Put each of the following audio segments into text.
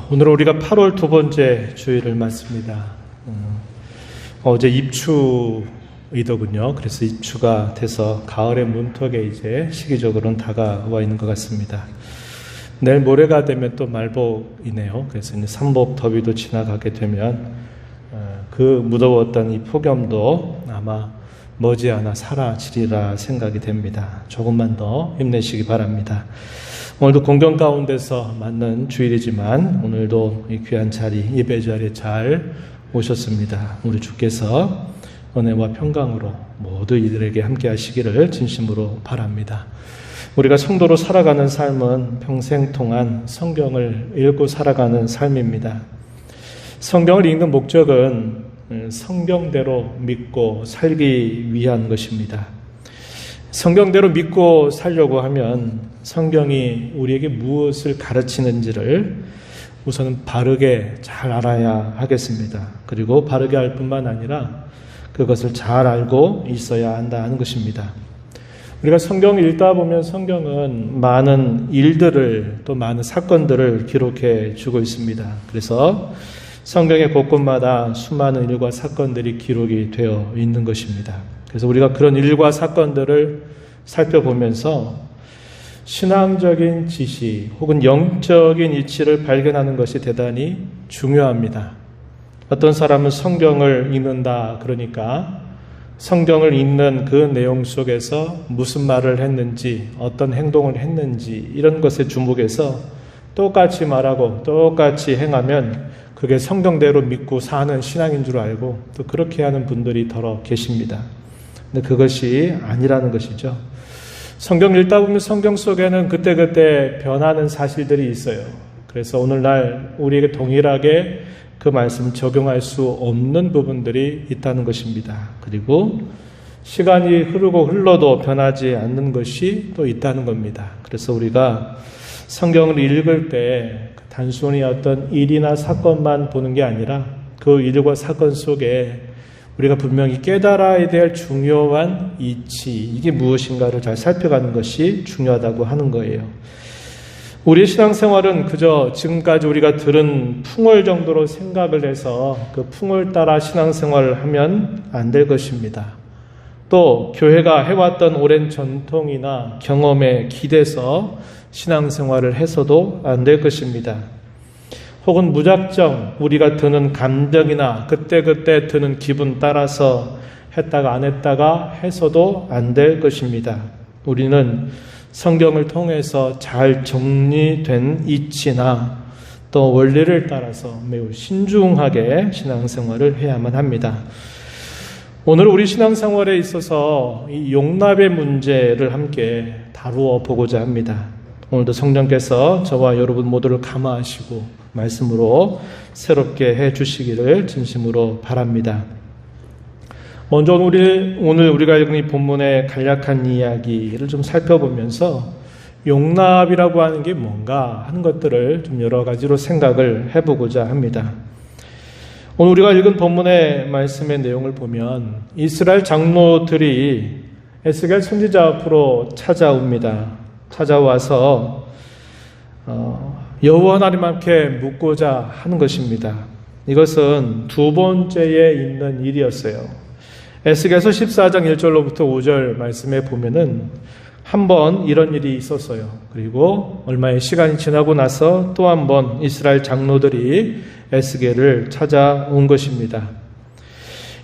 오늘은 우리가 8월 두 번째 주일을 맞습니다. 어제 입추이더군요. 그래서 입추가 돼서 가을의 문턱에 이제 시기적으로는 다가와 있는 것 같습니다. 내일 모레가 되면 또 말복이네요. 그래서 이제 삼복 더위도 지나가게 되면 그 무더웠던 이 폭염도 아마 머지않아 사라지리라 생각이 됩니다. 조금만 더 힘내시기 바랍니다. 오늘도 공경 가운데서 맞는 주일이지만 오늘도 이 귀한 자리, 예배 자리에 잘 오셨습니다. 우리 주께서 은혜와 평강으로 모두 이들에게 함께 하시기를 진심으로 바랍니다. 우리가 성도로 살아가는 삶은 평생 동안 성경을 읽고 살아가는 삶입니다. 성경을 읽는 목적은 성경대로 믿고 살기 위한 것입니다. 성경대로 믿고 살려고 하면 성경이 우리에게 무엇을 가르치는지를 우선은 바르게 잘 알아야 하겠습니다. 그리고 바르게 알 뿐만 아니라 그것을 잘 알고 있어야 한다는 것입니다. 우리가 성경을 읽다 보면 성경은 많은 일들을 또 많은 사건들을 기록해 주고 있습니다. 그래서 성경의 곳곳마다 수많은 일과 사건들이 기록이 되어 있는 것입니다. 그래서 우리가 그런 일과 사건들을 살펴보면서 신앙적인 지식 혹은 영적인 이치를 발견하는 것이 대단히 중요합니다. 어떤 사람은 성경을 읽는다 그러니까 성경을 읽는 그 내용 속에서 무슨 말을 했는지 어떤 행동을 했는지 이런 것에 주목해서 똑같이 말하고 똑같이 행하면 그게 성경대로 믿고 사는 신앙인 줄 알고 또 그렇게 하는 분들이 더러 계십니다. 근데 그것이 아니라는 것이죠. 성경 읽다 보면 성경 속에는 그때그때 변하는 사실들이 있어요. 그래서 오늘날 우리에게 동일하게 그 말씀을 적용할 수 없는 부분들이 있다는 것입니다. 그리고 시간이 흘러도 변하지 않는 것이 또 있다는 겁니다. 그래서 우리가 성경을 읽을 때 단순히 어떤 일이나 사건만 보는 게 아니라 그 일과 사건 속에 우리가 분명히 깨달아야 될 중요한 이치, 이게 무엇인가를 잘 살펴가는 것이 중요하다고 하는 거예요. 우리의 신앙생활은 그저 지금까지 우리가 들은 풍월 정도로 생각을 해서 그 풍월 따라 신앙생활을 하면 안 될 것입니다. 또 교회가 해왔던 오랜 전통이나 경험에 기대서 신앙생활을 해서도 안 될 것입니다. 혹은 무작정 우리가 드는 감정이나 그때그때 드는 기분 따라서 했다가 안 했다가 해서도 안 될 것입니다. 우리는 성경을 통해서 잘 정리된 이치나 또 원리를 따라서 매우 신중하게 신앙생활을 해야만 합니다. 오늘 우리 신앙생활에 있어서 이 용납의 문제를 함께 다루어 보고자 합니다. 오늘도 성령께서 저와 여러분 모두를 감화하시고 말씀으로 새롭게 해 주시기를 진심으로 바랍니다. 먼저 오늘 우리가 읽은 이 본문의 간략한 이야기를 좀 살펴보면서 용납이라고 하는 게 뭔가 하는 것들을 좀 여러 가지로 생각을 해보고자 합니다. 오늘 우리가 읽은 본문의 말씀의 내용을 보면 이스라엘 장로들이 에스겔 선지자 앞으로 찾아옵니다. 찾아와서 여호와 하나님 앞에 묻고자 하는 것입니다. 이것은 두 번째에 있는 일이었어요. 에스겔서 14장 1절로부터 5절 말씀에 보면은 한 번 이런 일이 있었어요. 그리고 얼마의 시간이 지나고 나서 또 한 번 이스라엘 장로들이 에스겔을 찾아온 것입니다.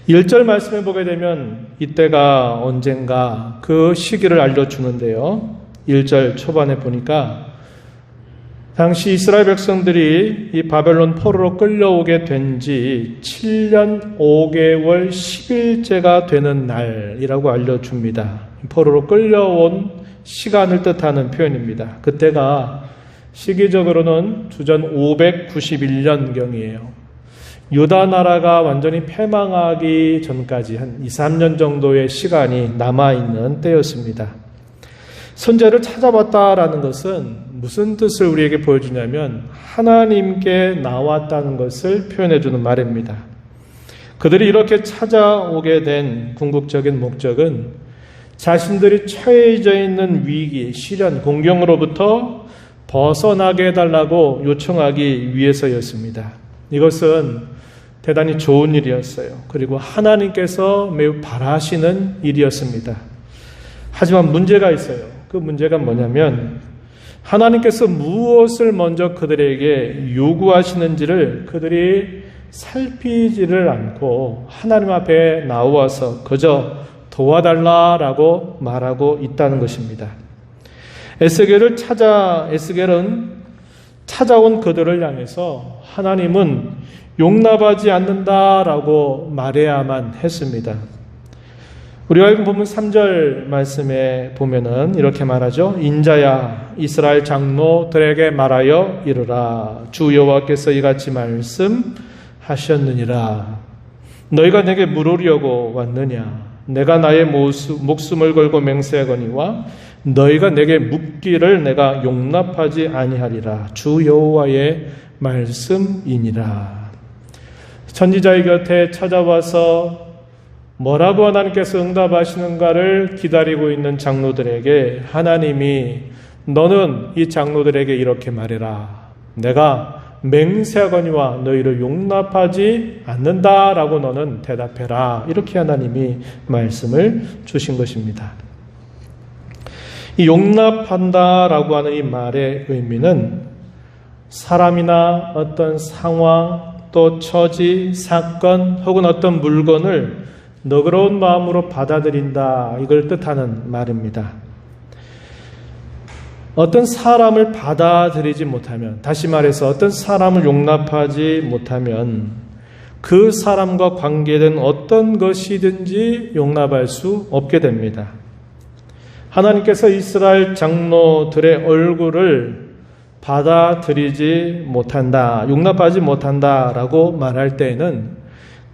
1절 말씀에 보게 되면 이때가 언젠가 그 시기를 알려주는데요. 1절 초반에 보니까 당시 이스라엘 백성들이 이 바벨론 포로로 끌려오게 된 지 7년 5개월 10일째가 되는 날이라고 알려줍니다. 포로로 끌려온 시간을 뜻하는 표현입니다. 그때가 시기적으로는 주전 591년경이에요. 유다 나라가 완전히 패망하기 전까지 한 2, 3년 정도의 시간이 남아있는 때였습니다. 선제를 찾아봤다라는 것은 무슨 뜻을 우리에게 보여주냐면 하나님께 나왔다는 것을 표현해주는 말입니다. 그들이 이렇게 찾아오게 된 궁극적인 목적은 자신들이 처해져 있는 위기, 시련, 공경으로부터 벗어나게 해달라고 요청하기 위해서였습니다. 이것은 대단히 좋은 일이었어요. 그리고 하나님께서 매우 바라시는 일이었습니다. 하지만 문제가 있어요. 그 문제가 뭐냐면 하나님께서 무엇을 먼저 그들에게 요구하시는지를 그들이 살피지를 않고 하나님 앞에 나와서 그저 도와달라라고 말하고 있다는 것입니다. 에스겔은 찾아온 그들을 향해서 하나님은 용납하지 않는다라고 말해야만 했습니다. 우리가 보면 3절 말씀에 보면은 이렇게 말하죠. 인자야 이스라엘 장로들에게 말하여 이르라. 주 여호와께서 이같이 말씀하셨느니라. 너희가 내게 물으려고 왔느냐. 내가 나의 목숨을 걸고 맹세하거니와 너희가 내게 묻기를 내가 용납하지 아니하리라. 주 여호와의 말씀이니라. 선지자의 곁에 찾아와서 뭐라고 하나님께서 응답하시는가를 기다리고 있는 장로들에게 하나님이 너는 이 장로들에게 이렇게 말해라. 내가 맹세하거니와 너희를 용납하지 않는다라고 너는 대답해라. 이렇게 하나님이 말씀을 주신 것입니다. 이 용납한다라고 하는 이 말의 의미는 사람이나 어떤 상황 또 처지, 사건 혹은 어떤 물건을 너그러운 마음으로 받아들인다. 이걸 뜻하는 말입니다. 어떤 사람을 받아들이지 못하면, 다시 말해서 어떤 사람을 용납하지 못하면 그 사람과 관계된 어떤 것이든지 용납할 수 없게 됩니다. 하나님께서 이스라엘 장로들의 얼굴을 받아들이지 못한다, 용납하지 못한다라고 말할 때에는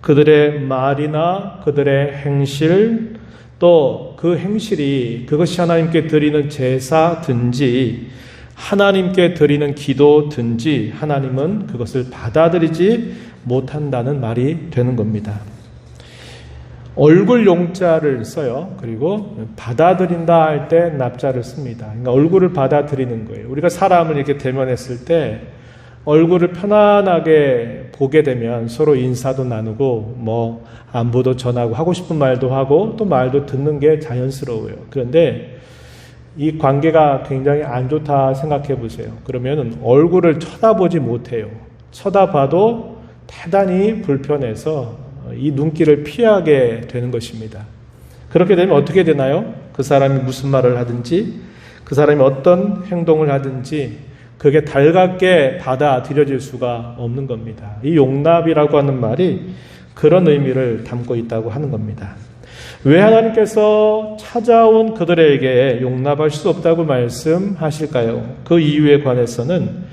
그들의 말이나 그들의 행실 또 그 행실이 그것이 하나님께 드리는 제사든지 하나님께 드리는 기도든지 하나님은 그것을 받아들이지 못한다는 말이 되는 겁니다. 얼굴 용자를 써요. 그리고 받아들인다 할 때 납자를 씁니다. 그러니까 얼굴을 받아들이는 거예요. 우리가 사람을 이렇게 대면했을 때 얼굴을 편안하게 보게 되면 서로 인사도 나누고 뭐 안부도 전하고 하고 싶은 말도 하고 또 말도 듣는 게 자연스러워요. 그런데 이 관계가 굉장히 안 좋다 생각해 보세요. 그러면 얼굴을 쳐다보지 못해요. 쳐다봐도 대단히 불편해서 이 눈길을 피하게 되는 것입니다. 그렇게 되면 어떻게 되나요? 그 사람이 무슨 말을 하든지 그 사람이 어떤 행동을 하든지 그게 달갑게 받아들여질 수가 없는 겁니다. 이 용납이라고 하는 말이 그런 의미를 담고 있다고 하는 겁니다. 왜 하나님께서 찾아온 그들에게 용납할 수 없다고 말씀하실까요? 그 이유에 관해서는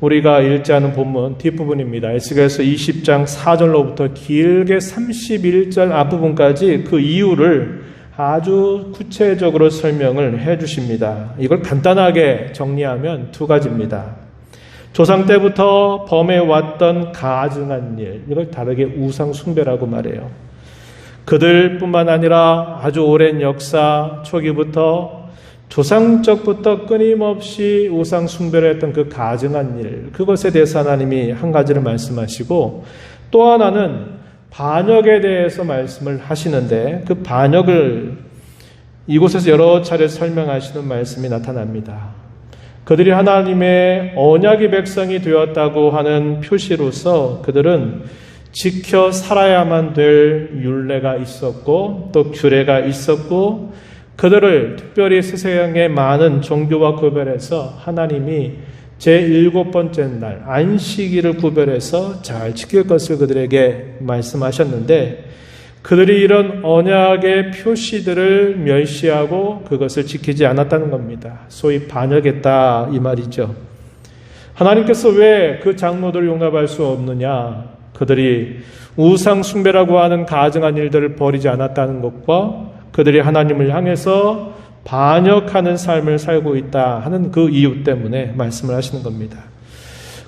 우리가 읽지 않은 본문 뒷부분입니다. 에스겔서 20장 4절로부터 길게 31절 앞부분까지 그 이유를 아주 구체적으로 설명을 해 주십니다. 이걸 간단하게 정리하면 두 가지입니다. 조상 때부터 범해왔던 가증한 일, 이걸 다르게 우상 숭배라고 말해요. 그들뿐만 아니라 아주 오랜 역사 초기부터 조상적부터 끊임없이 우상 숭배를 했던 그 가증한 일, 그것에 대해서 하나님이 한 가지를 말씀하시고 또 하나는 반역에 대해서 말씀을 하시는데 그 반역을 이곳에서 여러 차례 설명하시는 말씀이 나타납니다. 그들이 하나님의 언약의 백성이 되었다고 하는 표시로서 그들은 지켜 살아야만 될 율례가 있었고 또 규례가 있었고 그들을 특별히 세상의 많은 종교와 구별해서 하나님이 제7번째 날 안식일을 구별해서 잘 지킬 것을 그들에게 말씀하셨는데 그들이 이런 언약의 표시들을 멸시하고 그것을 지키지 않았다는 겁니다. 소위 반역했다 이 말이죠. 하나님께서 왜 그 장로들을 용납할 수 없느냐? 그들이 우상 숭배라고 하는 가증한 일들을 버리지 않았다는 것과 그들이 하나님을 향해서 반역하는 삶을 살고 있다 하는 그 이유 때문에 말씀을 하시는 겁니다.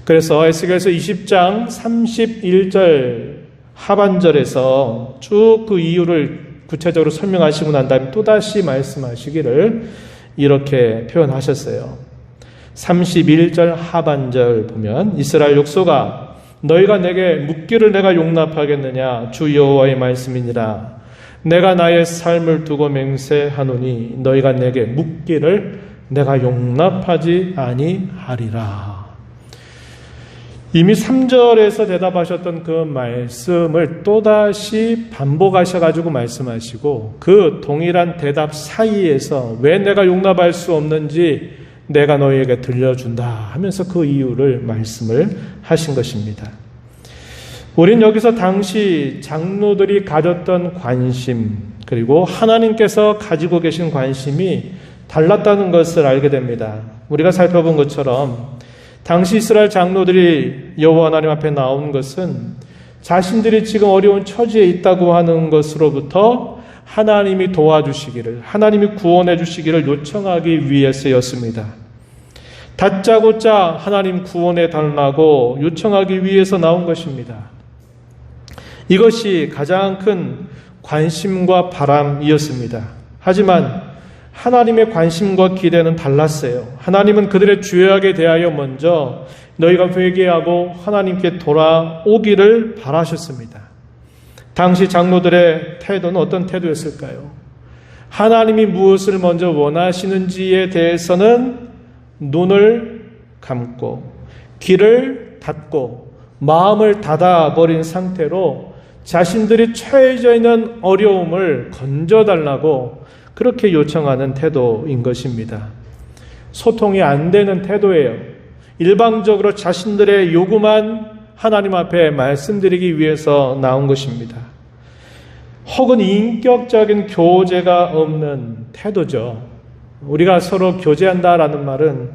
그래서 에스겔서 20장 31절 하반절에서 쭉 그 이유를 구체적으로 설명하시고 난 다음에 또다시 말씀하시기를 이렇게 표현하셨어요. 31절 하반절 보면 이스라엘 족속아 너희가 내게 묻기를 내가 용납하겠느냐 주 여호와의 말씀이니라. 내가 나의 삶을 두고 맹세하노니 너희가 내게 묻기를 내가 용납하지 아니하리라. 이미 3절에서 대답하셨던 그 말씀을 또다시 반복하셔가지고 말씀하시고 그 동일한 대답 사이에서 왜 내가 용납할 수 없는지 내가 너희에게 들려준다 하면서 그 이유를 말씀을 하신 것입니다. 우린 여기서 당시 장로들이 가졌던 관심 그리고 하나님께서 가지고 계신 관심이 달랐다는 것을 알게 됩니다. 우리가 살펴본 것처럼 당시 이스라엘 장로들이 여호와 하나님 앞에 나온 것은 자신들이 지금 어려운 처지에 있다고 하는 것으로부터 하나님이 도와주시기를, 하나님이 구원해 주시기를 요청하기 위해서였습니다. 다짜고짜 하나님 구원해 달라고 요청하기 위해서 나온 것입니다. 이것이 가장 큰 관심과 바람이었습니다. 하지만 하나님의 관심과 기대는 달랐어요. 하나님은 그들의 죄악에 대하여 먼저 너희가 회개하고 하나님께 돌아오기를 바라셨습니다. 당시 장로들의 태도는 어떤 태도였을까요? 하나님이 무엇을 먼저 원하시는지에 대해서는 눈을 감고 귀를 닫고 마음을 닫아버린 상태로 자신들이 처해져 있는 어려움을 건져달라고 그렇게 요청하는 태도인 것입니다. 소통이 안 되는 태도예요. 일방적으로 자신들의 요구만 하나님 앞에 말씀드리기 위해서 나온 것입니다. 혹은 인격적인 교제가 없는 태도죠. 우리가 서로 교제한다라는 말은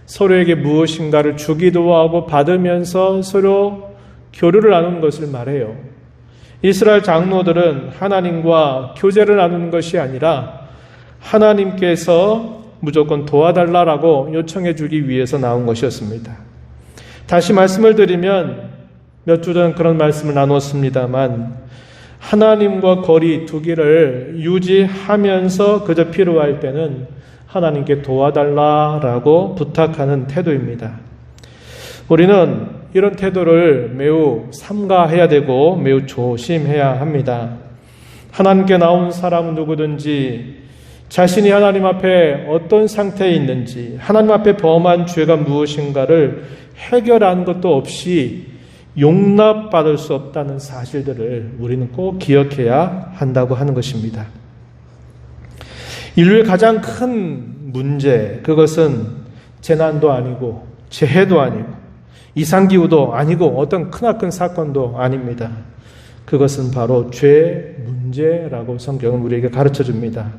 서로에게 무엇인가를 주기도 하고 받으면서 서로 교류를 나누는 것을 말해요. 이스라엘 장로들은 하나님과 교제를 나누는 것이 아니라 하나님께서 무조건 도와달라고 요청해 주기 위해서 나온 것이었습니다. 다시 말씀을 드리면 몇 주 전 그런 말씀을 나눴습니다만 하나님과 거리 두기를 유지하면서 그저 필요할 때는 하나님께 도와달라라고 부탁하는 태도입니다. 우리는 이런 태도를 매우 삼가해야 되고 매우 조심해야 합니다. 하나님께 나온 사람은 누구든지 자신이 하나님 앞에 어떤 상태에 있는지 하나님 앞에 범한 죄가 무엇인가를 해결한 것도 없이 용납받을 수 없다는 사실들을 우리는 꼭 기억해야 한다고 하는 것입니다. 인류의 가장 큰 문제, 그것은 재난도 아니고 재해도 아니고 이상기후도 아니고 어떤 크나큰 사건도 아닙니다. 그것은 바로 죄 문제라고 성경은 우리에게 가르쳐 줍니다.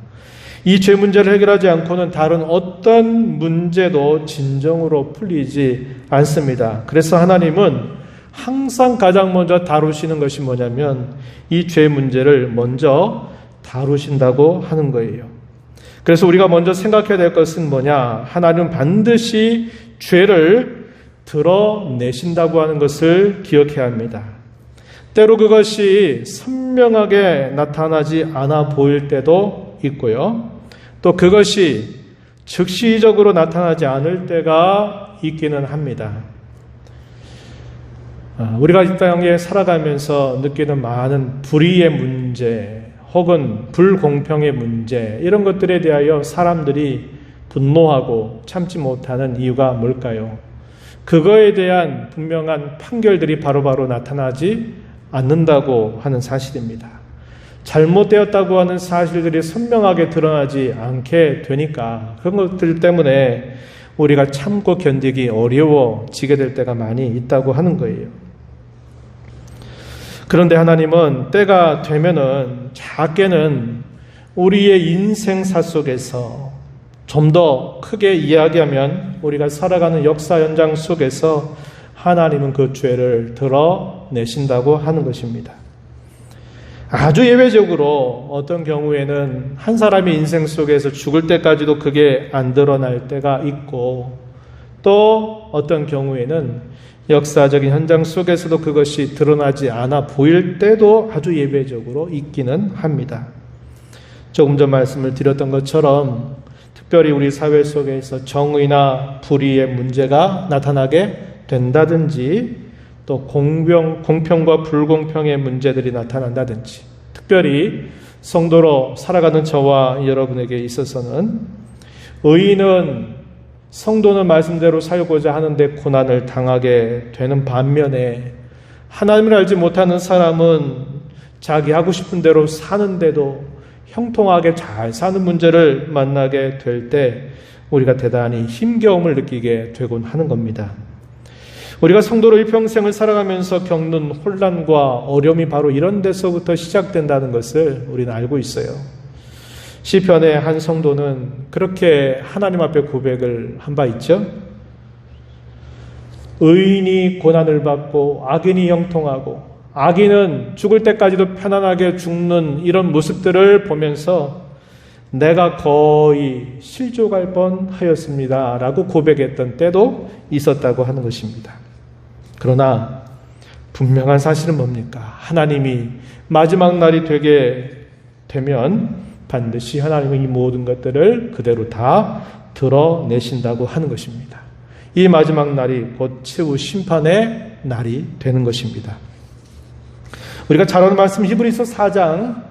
이 죄 문제를 해결하지 않고는 다른 어떤 문제도 진정으로 풀리지 않습니다. 그래서 하나님은 항상 가장 먼저 다루시는 것이 뭐냐면 이 죄 문제를 먼저 다루신다고 하는 거예요. 그래서 우리가 먼저 생각해야 될 것은 뭐냐? 하나님은 반드시 죄를 드러내신다고 하는 것을 기억해야 합니다. 때로 그것이 선명하게 나타나지 않아 보일 때도 있고요. 또 그것이 즉시적으로 나타나지 않을 때가 있기는 합니다. 우리가 이 땅에 살아가면서 느끼는 많은 불의의 문제 혹은 불공평의 문제 이런 것들에 대하여 사람들이 분노하고 참지 못하는 이유가 뭘까요? 그거에 대한 분명한 판결들이 바로바로 나타나지 않는다고 하는 사실입니다. 잘못되었다고 하는 사실들이 선명하게 드러나지 않게 되니까 그런 것들 때문에 우리가 참고 견디기 어려워지게 될 때가 많이 있다고 하는 거예요. 그런데 하나님은 때가 되면은 작게는 우리의 인생사 속에서 좀 더 크게 이야기하면 우리가 살아가는 역사 현장 속에서 하나님은 그 죄를 드러내신다고 하는 것입니다. 아주 예외적으로 어떤 경우에는 한 사람의 인생 속에서 죽을 때까지도 그게 안 드러날 때가 있고 또 어떤 경우에는 역사적인 현장 속에서도 그것이 드러나지 않아 보일 때도 아주 예외적으로 있기는 합니다. 조금 전 말씀을 드렸던 것처럼 특별히 우리 사회 속에서 정의나 불의의 문제가 나타나게 된다든지 또 공평과 불공평의 문제들이 나타난다든지 특별히 성도로 살아가는 저와 여러분에게 있어서는 의인은 성도는 말씀대로 살고자 하는데 고난을 당하게 되는 반면에 하나님을 알지 못하는 사람은 자기 하고 싶은 대로 사는데도 형통하게 잘 사는 문제를 만나게 될 때 우리가 대단히 힘겨움을 느끼게 되곤 하는 겁니다. 우리가 성도로 일평생을 살아가면서 겪는 혼란과 어려움이 바로 이런 데서부터 시작된다는 것을 우리는 알고 있어요. 시편의 한 성도는 그렇게 하나님 앞에 고백을 한 바 있죠. 의인이 고난을 받고 악인이 형통하고 악인은 죽을 때까지도 편안하게 죽는 이런 모습들을 보면서 내가 거의 실족할 뻔하였습니다 라고 고백했던 때도 있었다고 하는 것입니다. 그러나 분명한 사실은 뭡니까? 하나님이 마지막 날이 되게 되면 반드시 하나님은 이 모든 것들을 그대로 다 드러내신다고 하는 것입니다. 이 마지막 날이 곧 최후 심판의 날이 되는 것입니다. 우리가 잘 아는 말씀 히브리서 4장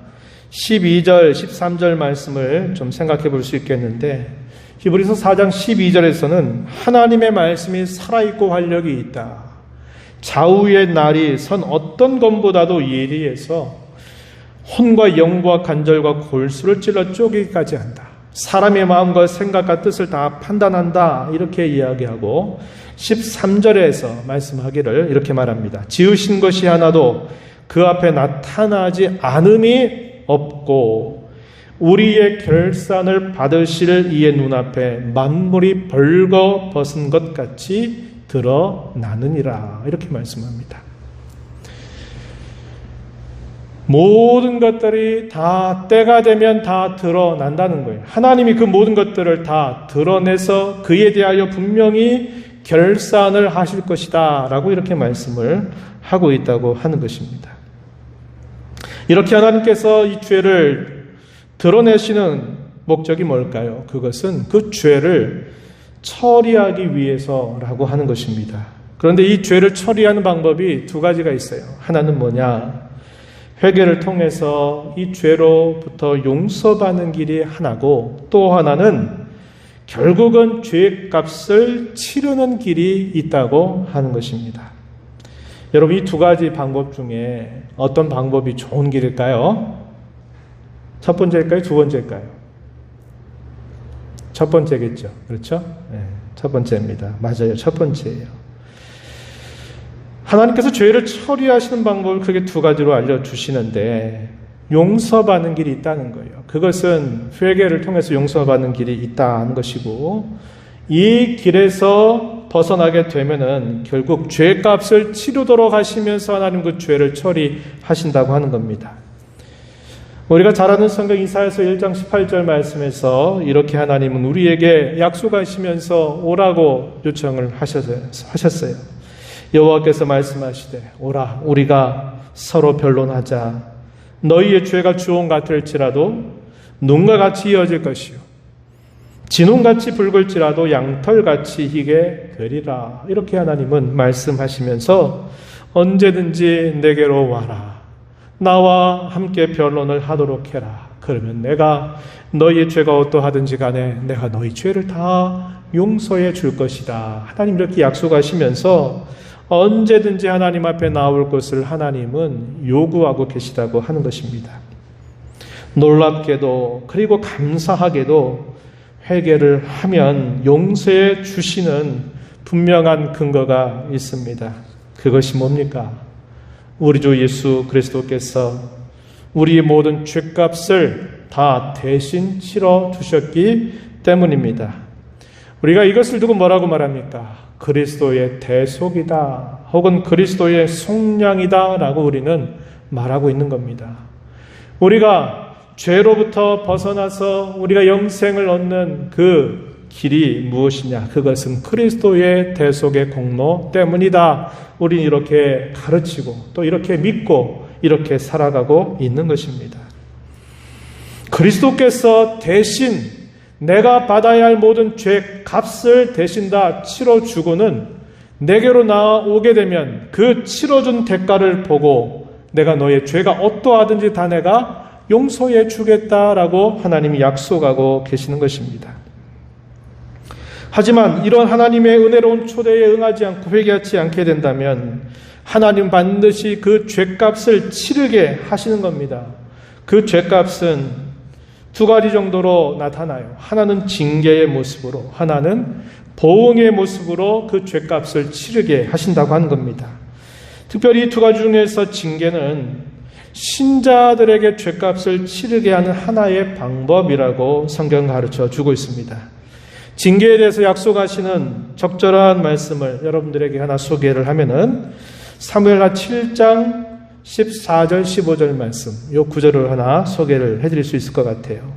12절 13절 말씀을 좀 생각해 볼 수 있겠는데 히브리서 4장 12절에서는 하나님의 말씀이 살아있고 활력이 있다. 좌우의 날이 선 어떤 검보다도 예리해서 혼과 영과 간절과 골수를 찔러 쪼개기까지 한다. 사람의 마음과 생각과 뜻을 다 판단한다. 이렇게 이야기하고 13절에서 말씀하기를 이렇게 말합니다. 지으신 것이 하나도 그 앞에 나타나지 않음이 없고 우리의 결산을 받으실 이의 눈앞에 만물이 벌거벗은 것 같이 드러나느니라. 이렇게 말씀합니다. 모든 것들이 다 때가 되면 다 드러난다는 거예요. 하나님이 그 모든 것들을 다 드러내서 그에 대하여 분명히 결산을 하실 것이다 라고 이렇게 말씀을 하고 있다고 하는 것입니다. 이렇게 하나님께서 이 죄를 드러내시는 목적이 뭘까요? 그것은 그 죄를 처리하기 위해서라고 하는 것입니다. 그런데 이 죄를 처리하는 방법이 두 가지가 있어요. 하나는 뭐냐? 회개를 통해서 이 죄로부터 용서받는 길이 하나고 또 하나는 결국은 죄값을 치르는 길이 있다고 하는 것입니다. 여러분 이 두 가지 방법 중에 어떤 방법이 좋은 길일까요? 첫 번째일까요? 두 번째일까요? 첫 번째겠죠. 그렇죠? 네, 첫 번째입니다. 맞아요. 첫 번째예요. 하나님께서 죄를 처리하시는 방법을 크게 두 가지로 알려주시는데 용서받는 길이 있다는 거예요. 그것은 회개를 통해서 용서받는 길이 있다는 것이고 이 길에서 벗어나게 되면은 결국 죄값을 치르도록 하시면서 하나님 그 죄를 처리하신다고 하는 겁니다. 우리가 잘 아는 성경 이사야서 1장 18절 말씀에서 이렇게 하나님은 우리에게 약속하시면서 오라고 요청을 하셨어요. 여호와께서 말씀하시되 오라 우리가 서로 변론하자. 너희의 죄가 주홍 같을지라도 눈과 같이 이어질 것이요 진홍같이 붉을지라도 양털같이 희게 되리라. 이렇게 하나님은 말씀하시면서 언제든지 내게로 와라. 나와 함께 변론을 하도록 해라. 그러면 내가 너희의 죄가 어떠하든지 간에 내가 너희 죄를 다 용서해 줄 것이다. 하나님 이렇게 약속하시면서 언제든지 하나님 앞에 나올 것을 하나님은 요구하고 계시다고 하는 것입니다. 놀랍게도 그리고 감사하게도 회개를 하면 용서해 주시는 분명한 근거가 있습니다. 그것이 뭡니까? 우리 주 예수 그리스도께서 우리의 모든 죄값을 다 대신 치러 주셨기 때문입니다. 우리가 이것을 두고 뭐라고 말합니까? 그리스도의 대속이다 혹은 그리스도의 속량이다 라고 우리는 말하고 있는 겁니다. 우리가 죄로부터 벗어나서 우리가 영생을 얻는 그 길이 무엇이냐? 그것은 그리스도의 대속의 공로 때문이다. 우리는 이렇게 가르치고 또 이렇게 믿고 이렇게 살아가고 있는 것입니다. 그리스도께서 대신 내가 받아야 할 모든 죄 값을 대신 다 치러주고는 내게로 나오게 되면 그 치러준 대가를 보고 내가 너의 죄가 어떠하든지 다 내가 용서해 주겠다라고 하나님이 약속하고 계시는 것입니다. 하지만 이런 하나님의 은혜로운 초대에 응하지 않고 회개하지 않게 된다면 하나님 반드시 그 죄값을 치르게 하시는 겁니다. 그 죄값은 두 가지 정도로 나타나요. 하나는 징계의 모습으로, 하나는 보응의 모습으로 그 죄값을 치르게 하신다고 하는 겁니다. 특별히 이 두 가지 중에서 징계는 신자들에게 죄값을 치르게 하는 하나의 방법이라고 성경 가르쳐 주고 있습니다. 징계에 대해서 약속하시는 적절한 말씀을 여러분들에게 하나 소개를 하면은 사무엘하 7장 14절 15절 말씀, 이 구절을 하나 소개를 해드릴 수 있을 것 같아요.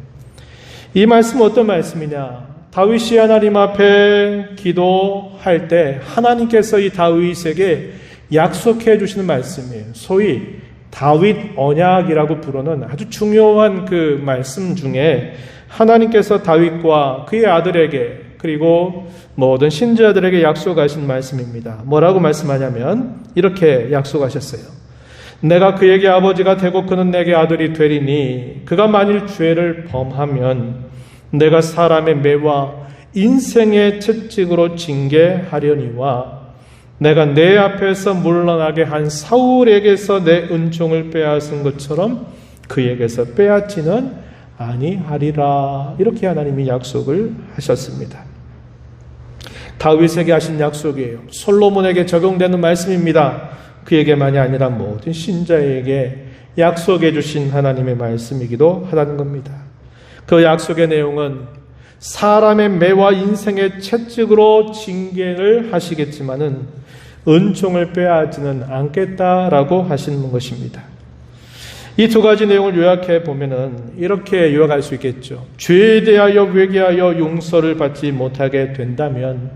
이 말씀은 어떤 말씀이냐? 다윗이 하나님 앞에 기도할 때 하나님께서 이 다윗에게 약속해 주시는 말씀이에요. 소위 다윗 언약이라고 부르는 아주 중요한 그 말씀 중에 하나님께서 다윗과 그의 아들에게 그리고 모든 신자들에게 약속하신 말씀입니다. 뭐라고 말씀하냐면 이렇게 약속하셨어요. 내가 그에게 아버지가 되고 그는 내게 아들이 되리니 그가 만일 죄를 범하면 내가 사람의 매와 인생의 채찍으로 징계하려니와 내가 내 앞에서 물러나게 한 사울에게서 내 은총을 빼앗은 것처럼 그에게서 빼앗지는 아니하리라. 이렇게 하나님이 약속을 하셨습니다. 다윗에게 하신 약속이에요. 솔로몬에게 적용되는 말씀입니다. 그에게만이 아니라 모든 신자에게 약속해 주신 하나님의 말씀이기도 하다는 겁니다. 그 약속의 내용은 사람의 매와 인생의 채찍으로 징계를 하시겠지만은 은총을 빼앗지는 않겠다라고 하시는 것입니다. 이 두 가지 내용을 요약해 보면은 이렇게 요약할 수 있겠죠. 죄에 대하여 회개하여 용서를 받지 못하게 된다면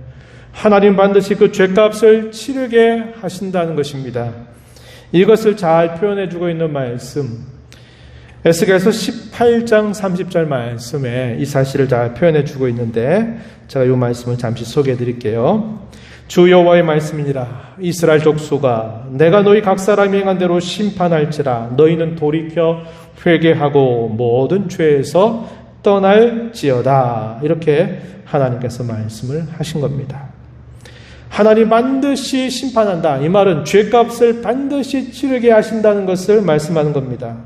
하나님 반드시 그 죄값을 치르게 하신다는 것입니다. 이것을 잘 표현해 주고 있는 말씀, 에스겔서 18장 30절 말씀에 이 사실을 잘 표현해 주고 있는데 제가 이 말씀을 잠시 소개해 드릴게요. 주 여호와의 말씀이니라. 이스라엘 족속아, 내가 너희 각 사람이 행한 대로 심판할지라. 너희는 돌이켜 회개하고 모든 죄에서 떠날지어다. 이렇게 하나님께서 말씀을 하신 겁니다. 하나님 반드시 심판한다. 이 말은 죄값을 반드시 치르게 하신다는 것을 말씀하는 겁니다.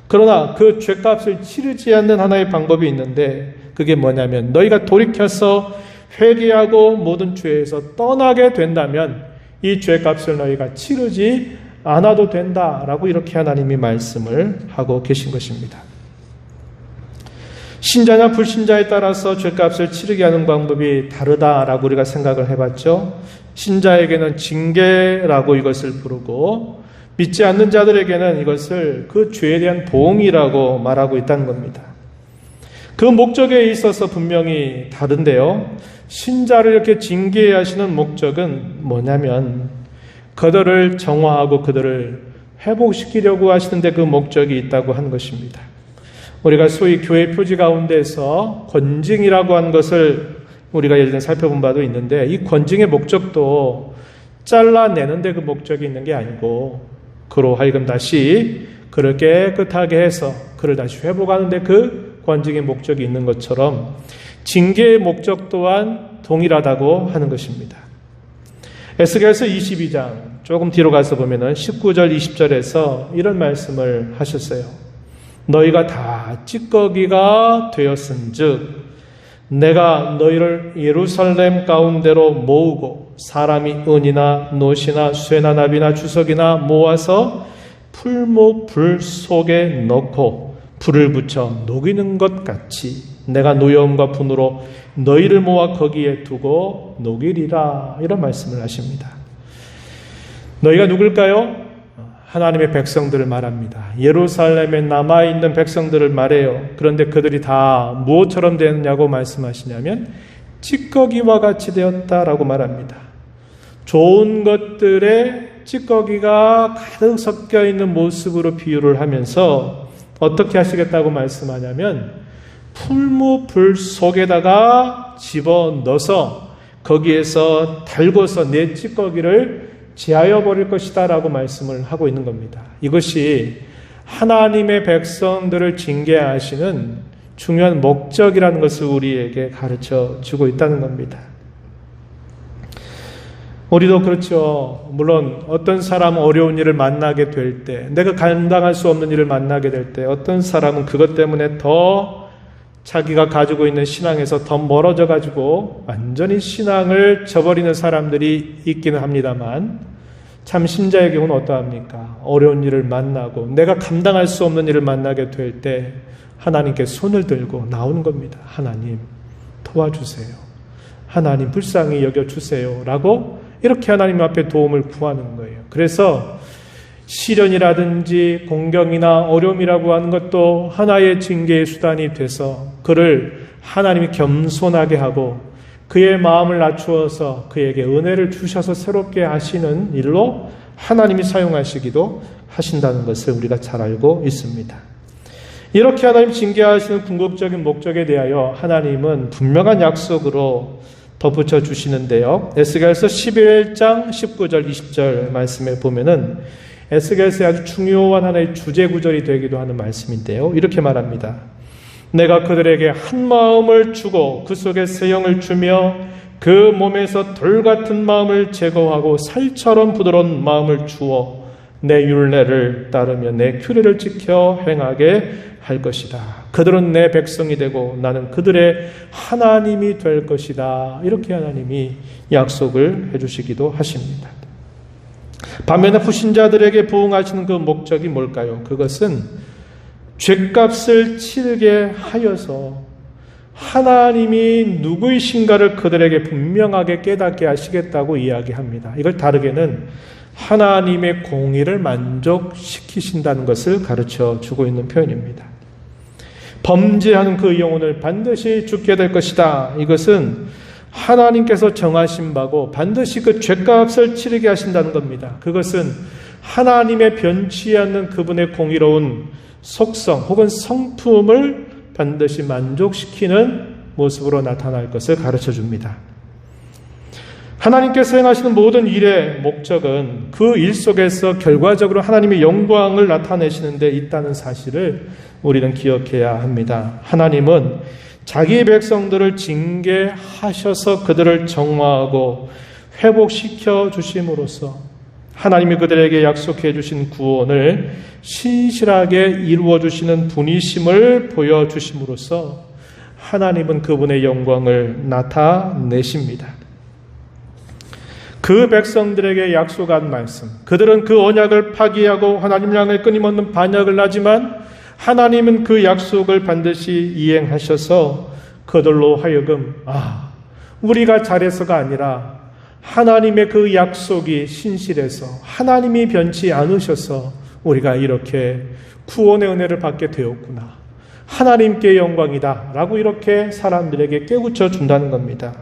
그러나 그 죄값을 치르지 않는 하나의 방법이 있는데 그게 뭐냐면 너희가 돌이켜서 회개하고 모든 죄에서 떠나게 된다면 이 죄값을 너희가 치르지 않아도 된다라고 이렇게 하나님이 말씀을 하고 계신 것입니다. 신자냐 불신자에 따라서 죄값을 치르게 하는 방법이 다르다라고 우리가 생각을 해봤죠. 신자에게는 징계라고 이것을 부르고 믿지 않는 자들에게는 이것을 그 죄에 대한 보응이라고 말하고 있다는 겁니다. 그 목적에 있어서 분명히 다른데요. 신자를 이렇게 징계해야 하시는 목적은 뭐냐면 그들을 정화하고 그들을 회복시키려고 하시는데 그 목적이 있다고 하는 것입니다. 우리가 소위 교회 표지 가운데서 권징이라고 하는 것을 우리가 예전에 살펴본 바도 있는데 이 권징의 목적도 잘라내는데 그 목적이 있는 게 아니고 그로 하여금 다시 그를 깨끗하게 해서 그를 다시 회복하는데 그 권징의 목적이 있는 것처럼 징계의 목적 또한 동일하다고 하는 것입니다. 에스겔서 22장 조금 뒤로 가서 보면은 19절 20절에서 이런 말씀을 하셨어요. 너희가 다 찌꺼기가 되었은즉 내가 너희를 예루살렘 가운데로 모으고 사람이 은이나 노시나 쇠나 나비나 주석이나 모아서 풀무 불 속에 넣고 불을 붙여 녹이는 것 같이 내가 노여움과 분으로 너희를 모아 거기에 두고 녹이리라. 이런 말씀을 하십니다. 너희가 누굴까요? 하나님의 백성들을 말합니다. 예루살렘에 남아있는 백성들을 말해요. 그런데 그들이 다 무엇처럼 되었냐고 말씀하시냐면 찌꺼기와 같이 되었다라고 말합니다. 좋은 것들에 찌꺼기가 가득 섞여 있는 모습으로 비유를 하면서 어떻게 하시겠다고 말씀하냐면 풀무불 속에다가 집어넣어서 거기에서 달궈서 내 찌꺼기를 제하여 버릴 것이다 라고 말씀을 하고 있는 겁니다. 이것이 하나님의 백성들을 징계하시는 중요한 목적이라는 것을 우리에게 가르쳐 주고 있다는 겁니다. 우리도 그렇죠. 물론 어떤 사람은 어려운 일을 만나게 될 때, 내가 감당할 수 없는 일을 만나게 될 때, 어떤 사람은 그것 때문에 더 자기가 가지고 있는 신앙에서 더 멀어져 가지고 완전히 신앙을 저버리는 사람들이 있기는 합니다만, 참 신자의 경우는 어떠합니까? 어려운 일을 만나고 내가 감당할 수 없는 일을 만나게 될 때 하나님께 손을 들고 나오는 겁니다. 하나님 도와주세요. 하나님 불쌍히 여겨주세요 라고 이렇게 하나님 앞에 도움을 구하는 거예요. 그래서 시련이라든지 공경이나 어려움이라고 하는 것도 하나의 징계의 수단이 돼서 그를 하나님이 겸손하게 하고 그의 마음을 낮추어서 그에게 은혜를 주셔서 새롭게 하시는 일로 하나님이 사용하시기도 하신다는 것을 우리가 잘 알고 있습니다. 이렇게 하나님 징계하시는 궁극적인 목적에 대하여 하나님은 분명한 약속으로 덧붙여 주시는데요. 에스겔서 11장 19절 20절 말씀에 보면은 에스겔서의 아주 중요한 하나의 주제 구절이 되기도 하는 말씀인데요. 이렇게 말합니다. 내가 그들에게 한 마음을 주고 그 속에 새 영을 주며 그 몸에서 돌 같은 마음을 제거하고 살처럼 부드러운 마음을 주어 내 율례를 따르며 내 규례를 지켜 행하게 할 것이다. 그들은 내 백성이 되고 나는 그들의 하나님이 될 것이다. 이렇게 하나님이 약속을 해주시기도 하십니다. 반면에 불신자들에게 부응하시는 그 목적이 뭘까요? 그것은 죗값을 치르게 하여서 하나님이 누구이신가를 그들에게 분명하게 깨닫게 하시겠다고 이야기합니다. 이걸 다르게는 하나님의 공의를 만족시키신다는 것을 가르쳐 주고 있는 표현입니다. 범죄하는 그 영혼을 반드시 죽게 될 것이다. 이것은 하나님께서 정하신 바고 반드시 그 죗값을 치르게 하신다는 겁니다. 그것은 하나님의 변치 않는 그분의 공의로운 속성 혹은 성품을 반드시 만족시키는 모습으로 나타날 것을 가르쳐 줍니다. 하나님께서 행하시는 모든 일의 목적은 그 일 속에서 결과적으로 하나님의 영광을 나타내시는 데 있다는 사실을 우리는 기억해야 합니다. 하나님은 자기 백성들을 징계하셔서 그들을 정화하고 회복시켜 주심으로써 하나님이 그들에게 약속해 주신 구원을 신실하게 이루어 주시는 분이심을 보여주심으로써 하나님은 그분의 영광을 나타내십니다. 그 백성들에게 약속한 말씀, 그들은 그 언약을 파기하고 하나님 향해 끊임없는 반역을 하지만 하나님은 그 약속을 반드시 이행하셔서 그들로 하여금 우리가 잘해서가 아니라 하나님의 그 약속이 신실해서 하나님이 변치 않으셔서 우리가 이렇게 구원의 은혜를 받게 되었구나. 하나님께 영광이다 라고 이렇게 사람들에게 깨우쳐 준다는 겁니다.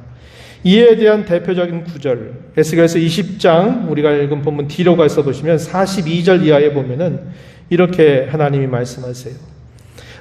이에 대한 대표적인 구절, 에스겔서 20장 우리가 읽은 본문 뒤로 가서 보시면 42절 이하에 보면은 이렇게 하나님이 말씀하세요.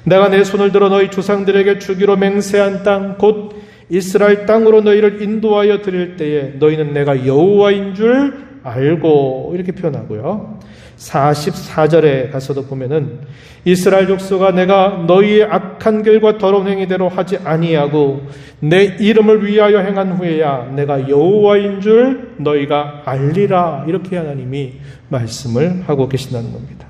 내가 내 손을 들어 너희 조상들에게 주기로 맹세한 땅 곧 이스라엘 땅으로 너희를 인도하여 드릴 때에 너희는 내가 여호와인 줄 알고 이렇게 표현하고요. 44절에 가서도 보면은 이스라엘 족속아 내가 너희의 악한 길과 더러운 행위대로 하지 아니하고 내 이름을 위하여 행한 후에야 내가 여호와인 줄 너희가 알리라 이렇게 하나님이 말씀을 하고 계신다는 겁니다.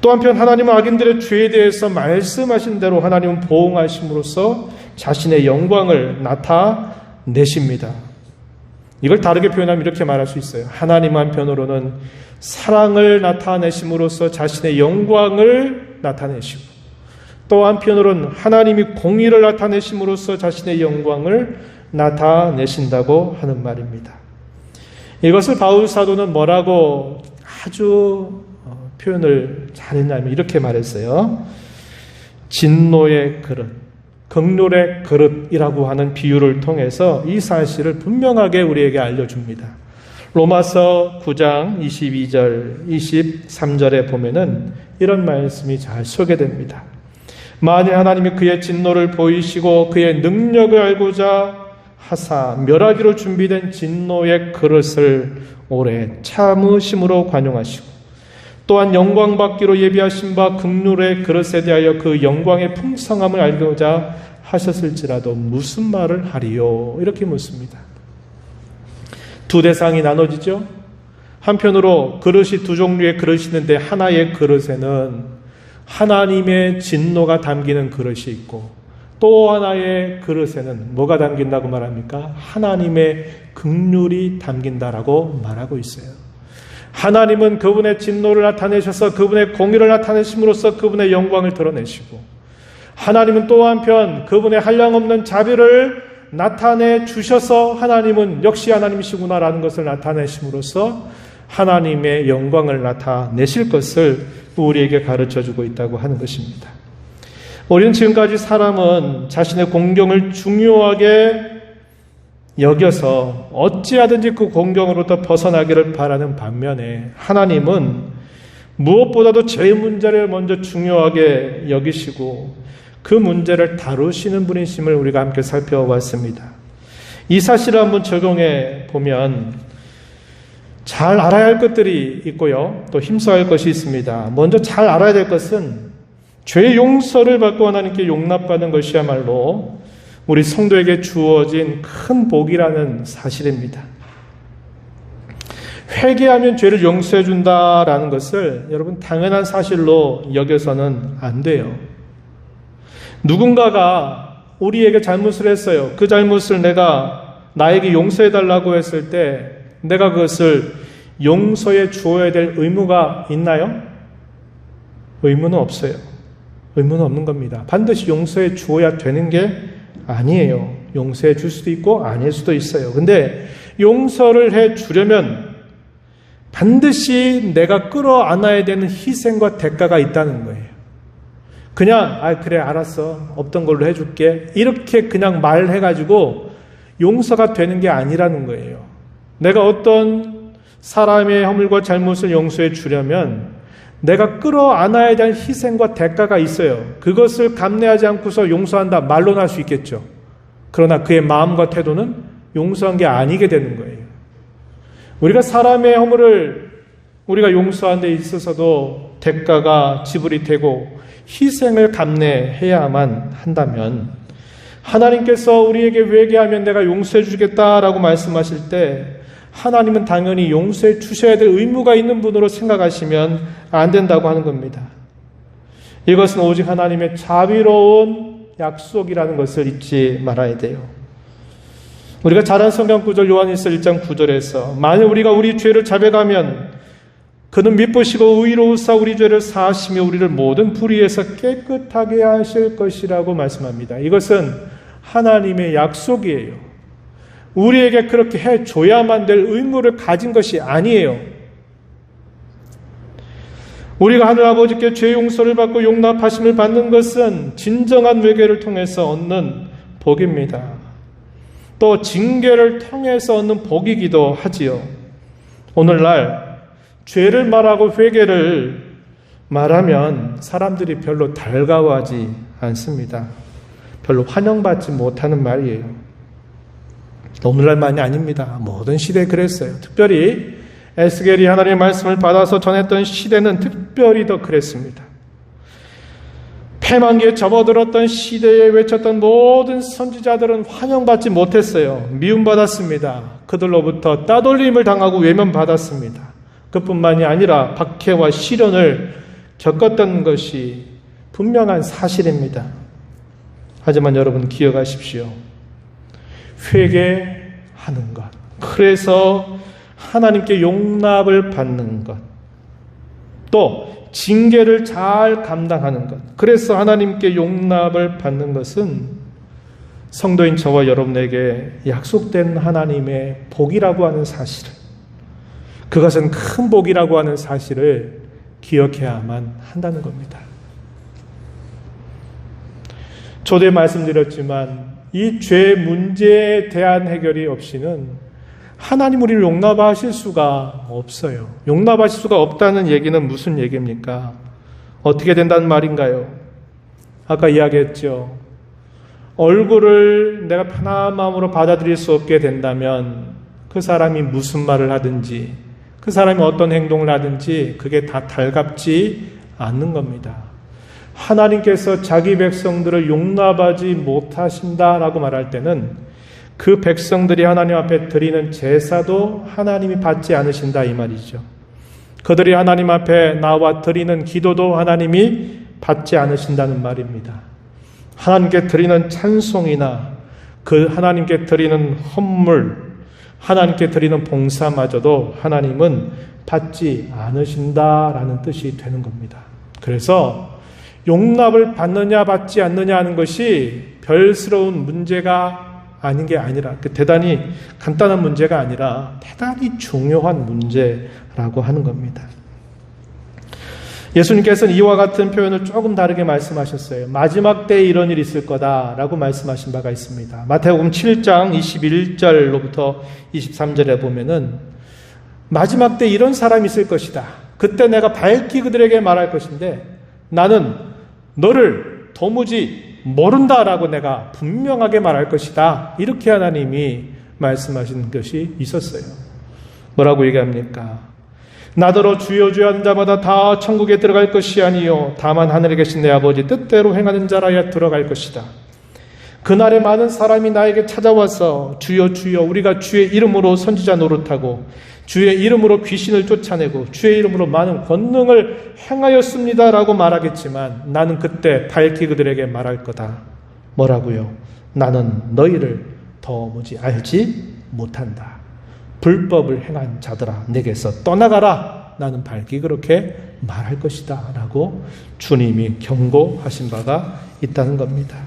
또 한편 하나님은 악인들의 죄에 대해서 말씀하신 대로 하나님은 보응하심으로써 자신의 영광을 나타내십니다. 이걸 다르게 표현하면 이렇게 말할 수 있어요. 하나님 한편으로는 사랑을 나타내심으로써 자신의 영광을 나타내시고 또 한편으로는 하나님이 공의를 나타내심으로써 자신의 영광을 나타내신다고 하는 말입니다. 이것을 바울 사도는 뭐라고 아주 표현을 잘했냐면 이렇게 말했어요. 진노의 그릇, 긍휼의 그릇이라고 하는 비유를 통해서 이 사실을 분명하게 우리에게 알려줍니다. 로마서 9장 22절, 23절에 보면은 이런 말씀이 잘 소개됩니다. 만일 하나님이 그의 진노를 보이시고 그의 능력을 알고자 하사 멸하기로 준비된 진노의 그릇을 오래 참으심으로 관용하시고 또한 영광 받기로 예비하신 바 긍휼의 그릇에 대하여 그 영광의 풍성함을 알고자 하셨을지라도 무슨 말을 하리요? 이렇게 묻습니다. 두 대상이 나눠지죠. 한편으로 그릇이 두 종류의 그릇이 있는데 하나의 그릇에는 하나님의 진노가 담기는 그릇이 있고 또 하나의 그릇에는 뭐가 담긴다고 말합니까? 하나님의 긍휼이 담긴다라고 말하고 있어요. 하나님은 그분의 진노를 나타내셔서 그분의 공의를 나타내심으로써 그분의 영광을 드러내시고 하나님은 또 한편 그분의 한량없는 자비를 나타내 주셔서 하나님은 역시 하나님이시구나라는 것을 나타내심으로써 하나님의 영광을 나타내실 것을 우리에게 가르쳐주고 있다고 하는 것입니다. 우리는 지금까지 사람은 자신의 공경을 중요하게 여겨서 어찌하든지 그 공경으로부터 벗어나기를 바라는 반면에 하나님은 무엇보다도 제 문제를 먼저 중요하게 여기시고 그 문제를 다루시는 분이심을 우리가 함께 살펴봤습니다. 이 사실을 한번 적용해 보면 잘 알아야 할 것들이 있고요. 또 힘써야 할 것이 있습니다. 먼저 잘 알아야 될 것은 죄 용서를 받고 하나님께 용납받는 것이야말로 우리 성도에게 주어진 큰 복이라는 사실입니다. 회개하면 죄를 용서해 준다라는 것을 여러분 당연한 사실로 여겨서는 안 돼요. 누군가가 우리에게 잘못을 했어요. 그 잘못을 나에게 용서해 달라고 했을 때 내가 그것을 용서해 주어야 될 의무가 있나요? 의무는 없어요. 의무는 없는 겁니다. 반드시 용서해 주어야 되는 게 아니에요. 용서해 줄 수도 있고 아닐 수도 있어요. 근데 용서를 해 주려면 반드시 내가 끌어안아야 되는 희생과 대가가 있다는 거예요. 그냥 그래 알았어 없던 걸로 해줄게 이렇게 그냥 말해가지고 용서가 되는 게 아니라는 거예요. 내가 어떤 사람의 허물과 잘못을 용서해 주려면 내가 끌어안아야 될 희생과 대가가 있어요. 그것을 감내하지 않고서 용서한다 말로는 할 수 있겠죠. 그러나 그의 마음과 태도는 용서한 게 아니게 되는 거예요. 우리가 사람의 허물을 우리가 용서하는 데 있어서도 대가가 지불이 되고 희생을 감내해야만 한다면 하나님께서 우리에게 회개하면 내가 용서해 주겠다라고 말씀하실 때 하나님은 당연히 용서해 주셔야 될 의무가 있는 분으로 생각하시면 안 된다고 하는 겁니다. 이것은 오직 하나님의 자비로운 약속이라는 것을 잊지 말아야 돼요. 우리가 잘 아는 성경 구절 요한일서 1장 9절에서 만일 우리가 우리 죄를 자백하면 그는 미쁘시고 의로우사 우리 죄를 사하시며 우리를 모든 불의에서 깨끗하게 하실 것이라고 말씀합니다. 이것은 하나님의 약속이에요. 우리에게 그렇게 해줘야만 될 의무를 가진 것이 아니에요. 우리가 하늘아버지께 죄 용서를 받고 용납하심을 받는 것은 진정한 회개를 통해서 얻는 복입니다. 또 징계를 통해서 얻는 복이기도 하지요. 오늘날 죄를 말하고 회개를 말하면 사람들이 별로 달가워하지 않습니다. 별로 환영받지 못하는 말이에요. 오늘날만이 아닙니다. 모든 시대에 그랬어요. 특별히 에스겔이 하나님의 말씀을 받아서 전했던 시대는 특별히 더 그랬습니다. 패망기에 접어들었던 시대에 외쳤던 모든 선지자들은 환영받지 못했어요. 미움받았습니다. 그들로부터 따돌림을 당하고 외면받았습니다. 그뿐만이 아니라 박해와 시련을 겪었던 것이 분명한 사실입니다. 하지만 여러분 기억하십시오. 회개하는 것, 그래서 하나님께 용납을 받는 것, 또 징계를 잘 감당하는 것, 그래서 하나님께 용납을 받는 것은 성도인 저와 여러분에게 약속된 하나님의 복이라고 하는 사실을, 그것은 큰 복이라고 하는 사실을 기억해야만 한다는 겁니다. 저도 말씀드렸지만 이 죄 문제에 대한 해결이 없이는 하나님 우리를 용납하실 수가 없어요. 용납하실 수가 없다는 얘기는 무슨 얘기입니까? 어떻게 된다는 말인가요? 아까 이야기했죠. 얼굴을 내가 편한 마음으로 받아들일 수 없게 된다면 그 사람이 무슨 말을 하든지 그 사람이 어떤 행동을 하든지 그게 다 달갑지 않는 겁니다. 하나님께서 자기 백성들을 용납하지 못하신다라고 말할 때는 그 백성들이 하나님 앞에 드리는 제사도 하나님이 받지 않으신다 이 말이죠. 그들이 하나님 앞에 나와 드리는 기도도 하나님이 받지 않으신다는 말입니다. 하나님께 드리는 찬송이나 그 하나님께 드리는 헌물, 하나님께 드리는 봉사마저도 하나님은 받지 않으신다라는 뜻이 되는 겁니다. 그래서 용납을 받느냐 받지 않느냐 하는 것이 별스러운 문제가 아닌 게 아니라 대단히 간단한 문제가 아니라 대단히 중요한 문제라고 하는 겁니다. 예수님께서는 이와 같은 표현을 조금 다르게 말씀하셨어요. 마지막 때에 이런 일이 있을 거다라고 말씀하신 바가 있습니다. 마태복음 7장 21절로부터 23절에 보면은 마지막 때 이런 사람이 있을 것이다. 그때 내가 밝히 그들에게 말할 것인데 나는 너를 도무지 모른다라고 내가 분명하게 말할 것이다. 이렇게 하나님이 말씀하신 것이 있었어요. 뭐라고 얘기합니까? 나더러 주여 주여 하는 자마다 다 천국에 들어갈 것이 아니요 다만 하늘에 계신 내 아버지 뜻대로 행하는 자라야 들어갈 것이다. 그날에 많은 사람이 나에게 찾아와서 주여 주여 우리가 주의 이름으로 선지자 노릇하고 주의 이름으로 귀신을 쫓아내고 주의 이름으로 많은 권능을 행하였습니다라고 말하겠지만 나는 그때 밝히 그들에게 말할 거다. 뭐라고요? 나는 너희를 도무지 알지 못한다. 불법을 행한 자들아 내게서 떠나가라. 나는 밝히 그렇게 말할 것이다 라고 주님이 경고하신 바가 있다는 겁니다.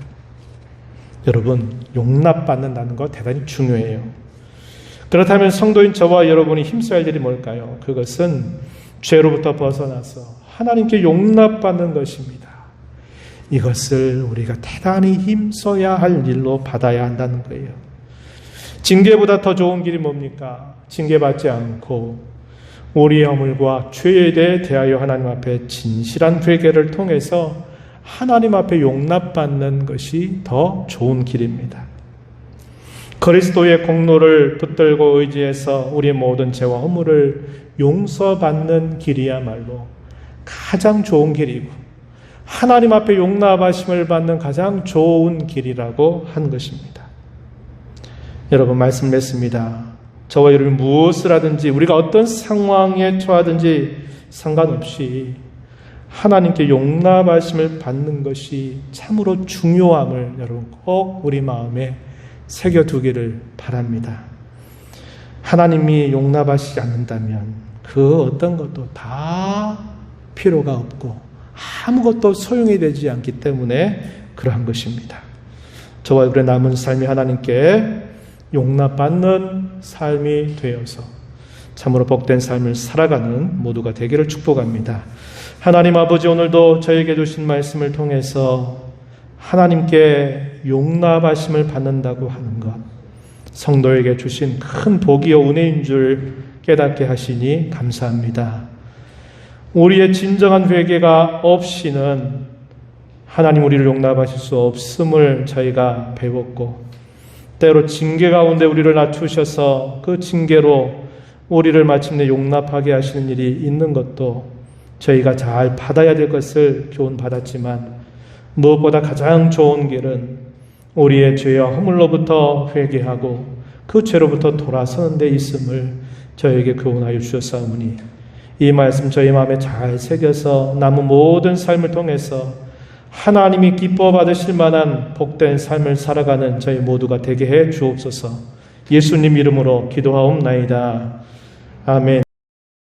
여러분, 용납받는다는 거 대단히 중요해요. 그렇다면 성도인 저와 여러분이 힘써야 할 일이 뭘까요? 그것은 죄로부터 벗어나서 하나님께 용납받는 것입니다. 이것을 우리가 대단히 힘써야 할 일로 받아야 한다는 거예요. 징계보다 더 좋은 길이 뭡니까? 징계받지 않고 우리의 허물과 죄에 대하여 하나님 앞에 진실한 회개를 통해서 하나님 앞에 용납받는 것이 더 좋은 길입니다. 그리스도의 공로를 붙들고 의지해서 우리의 모든 죄와 허물을 용서받는 길이야말로 가장 좋은 길이고 하나님 앞에 용납하심을 받는 가장 좋은 길이라고 한 것입니다. 여러분 말씀했습니다. 저와 여러분이 무엇을 하든지 우리가 어떤 상황에 처하든지 상관없이 하나님께 용납하심을 받는 것이 참으로 중요함을 여러분 꼭 우리 마음에 새겨두기를 바랍니다. 하나님이 용납하시지 않는다면 그 어떤 것도 다 필요가 없고 아무것도 소용이 되지 않기 때문에 그러한 것입니다. 저와 여러분의 남은 삶이 하나님께 용납받는 삶이 되어서 참으로 복된 삶을 살아가는 모두가 되기를 축복합니다. 하나님 아버지, 오늘도 저에게 주신 말씀을 통해서 하나님께 용납하심을 받는다고 하는 것, 성도에게 주신 큰 복이요 은혜인 줄 깨닫게 하시니 감사합니다. 우리의 진정한 회개가 없이는 하나님 우리를 용납하실 수 없음을 저희가 배웠고, 때로 징계 가운데 우리를 낮추셔서 그 징계로 우리를 마침내 용납하게 하시는 일이 있는 것도 저희가 잘 받아야 될 것을 교훈받았지만 무엇보다 가장 좋은 길은 우리의 죄와 허물로부터 회개하고 그 죄로부터 돌아서는 데 있음을 저에게 교훈하여 주셨사오니 이 말씀 저희 마음에 잘 새겨서 남은 모든 삶을 통해서 하나님이 기뻐 받으실 만한 복된 삶을 살아가는 저희 모두가 되게 해 주옵소서. 예수님 이름으로 기도하옵나이다. 아멘.